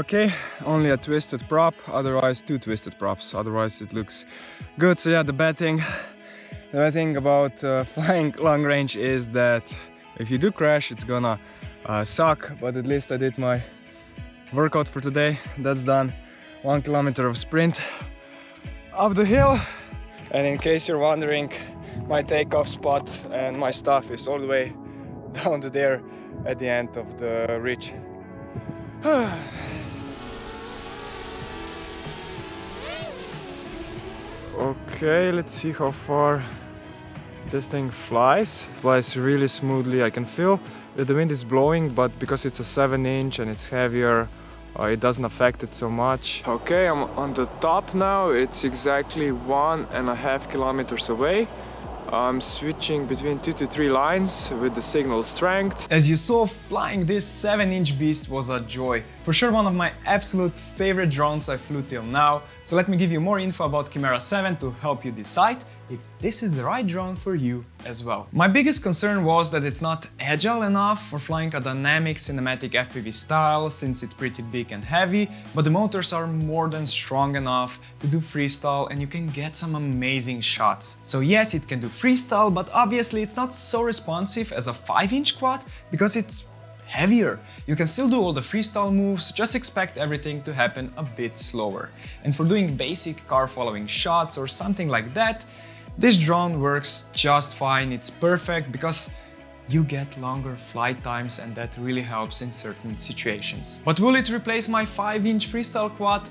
Okay, only a twisted prop, otherwise 2 twisted props, otherwise it looks good. So yeah, the bad thing about flying long range is that if you do crash, it's gonna suck, but at least I did my workout for today. That's done. 1 kilometer of sprint up the hill. And in case you're wondering, my takeoff spot and my stuff is all the way down to there at the end of the ridge. Okay, let's see how far this thing flies. It flies really smoothly. I can feel that the wind is blowing, but because it's a 7-inch and it's heavier, it doesn't affect it so much. Okay, I'm on the top now. It's exactly 1.5 kilometers away. I'm switching between 2 to 3 lines with the signal strength. As you saw, flying this 7-inch beast was a joy. For sure one of my absolute favorite drones I flew till now. So let me give you more info about Chimera 7 to help you decide if this is the right drone for you as well. My biggest concern was that it's not agile enough for flying a dynamic cinematic FPV style, since it's pretty big and heavy, but the motors are more than strong enough to do freestyle and you can get some amazing shots. So yes, it can do freestyle, but obviously it's not so responsive as a 5-inch quad because it's heavier. You can still do all the freestyle moves, just expect everything to happen a bit slower. And for doing basic car following shots or something like that, this drone works just fine. It's perfect because you get longer flight times and that really helps in certain situations. But will it replace my 5-inch freestyle quad?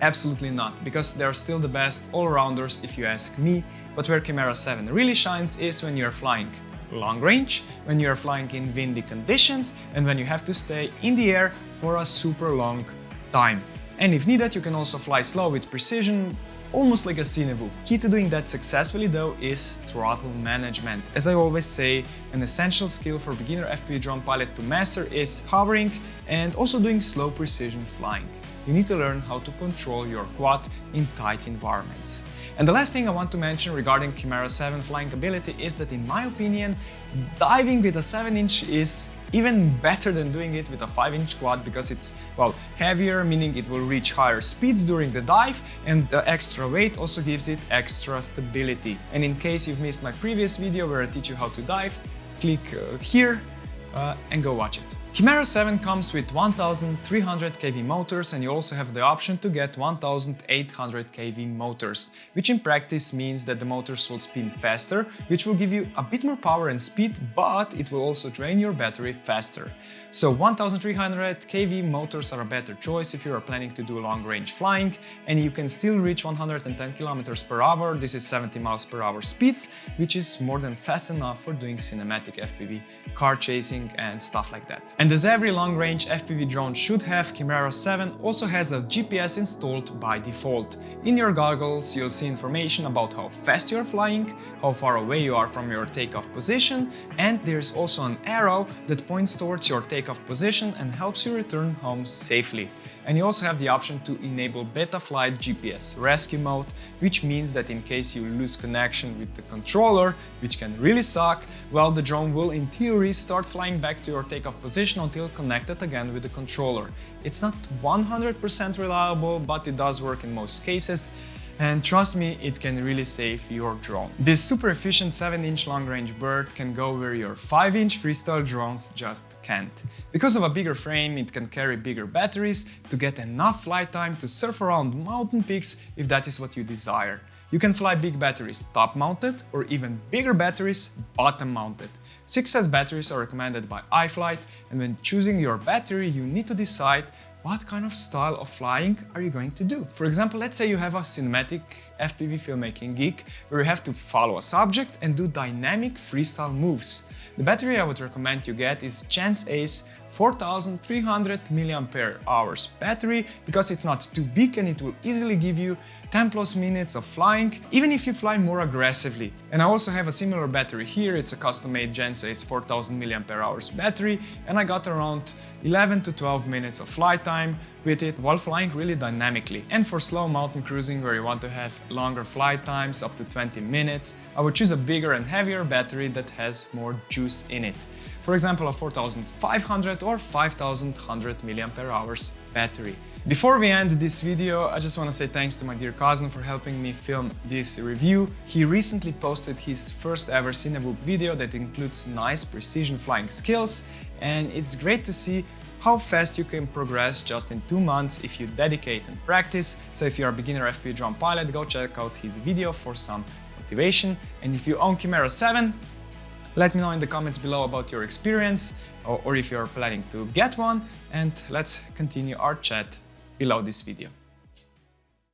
Absolutely not, because they're still the best all-rounders if you ask me. But where Chimera 7 really shines is when you're flying long range, when you're flying in windy conditions, and when you have to stay in the air for a super long time. And if needed, you can also fly slow with precision, almost like a Cinevu. Key to doing that successfully though is throttle management. As I always say, an essential skill for beginner FPV drone pilot to master is hovering and also doing slow precision flying. You need to learn how to control your quad in tight environments. And the last thing I want to mention regarding Chimera 7 flying ability is that in my opinion, diving with a 7-inch is even better than doing it with a 5-inch quad because it's, well, heavier, meaning it will reach higher speeds during the dive, and the extra weight also gives it extra stability. And in case you've missed my previous video where I teach you how to dive, click here and go watch it. Chimera 7 comes with 1300 kV motors, and you also have the option to get 1800 kV motors, which in practice means that the motors will spin faster, which will give you a bit more power and speed, but it will also drain your battery faster. So 1300 kV motors are a better choice if you are planning to do long-range flying, and you can still reach 110 km per hour. This is 70 miles per hour speeds, which is more than fast enough for doing cinematic FPV, car chasing and stuff like that. And as every long-range FPV drone should have, Chimera 7 also has a GPS installed by default. In your goggles you'll see information about how fast you're flying, how far away you are from your takeoff position, and there's also an arrow that points towards your takeoff position and helps you return home safely. And you also have the option to enable Betaflight GPS rescue mode, which means that in case you lose connection with the controller, which can really suck, well, the drone will in theory start flying back to your takeoff position until connected again with the controller. It's not 100% reliable, but it does work in most cases. And trust me, it can really save your drone. This super efficient 7-inch long-range bird can go where your 5-inch freestyle drones just can't. Because of a bigger frame, it can carry bigger batteries to get enough flight time to surf around mountain peaks if that is what you desire. You can fly big batteries top-mounted or even bigger batteries bottom-mounted. 6S batteries are recommended by Iflight, and when choosing your battery, you need to decide what kind of style of flying are you going to do? For example, let's say you have a cinematic FPV filmmaking gig where you have to follow a subject and do dynamic freestyle moves. The battery I would recommend you get is Chance Ace 4300 mAh battery because it's not too big and it will easily give you 10+ minutes of flying, even if you fly more aggressively. And I also have a similar battery here. It's a custom-made Chance Ace 4000 mAh battery, and I got around 11 to 12 minutes of flight time with it while flying really dynamically. And for slow mountain cruising where you want to have longer flight times, up to 20 minutes, I would choose a bigger and heavier battery that has more juice in it. For For example, a 4500 or 5100 mAh battery. Before we end this video, I just want to say thanks to my dear cousin for helping me film this review. He recently posted his first ever Cinewhoop video that includes nice precision flying skills, and it's great to see how fast you can progress just in 2 months if you dedicate and practice. So if you're a beginner FPV drone pilot, go check out his video for some motivation. And if you own Chimera 7, let me know in the comments below about your experience or if you're planning to get one, and let's continue our chat below this video.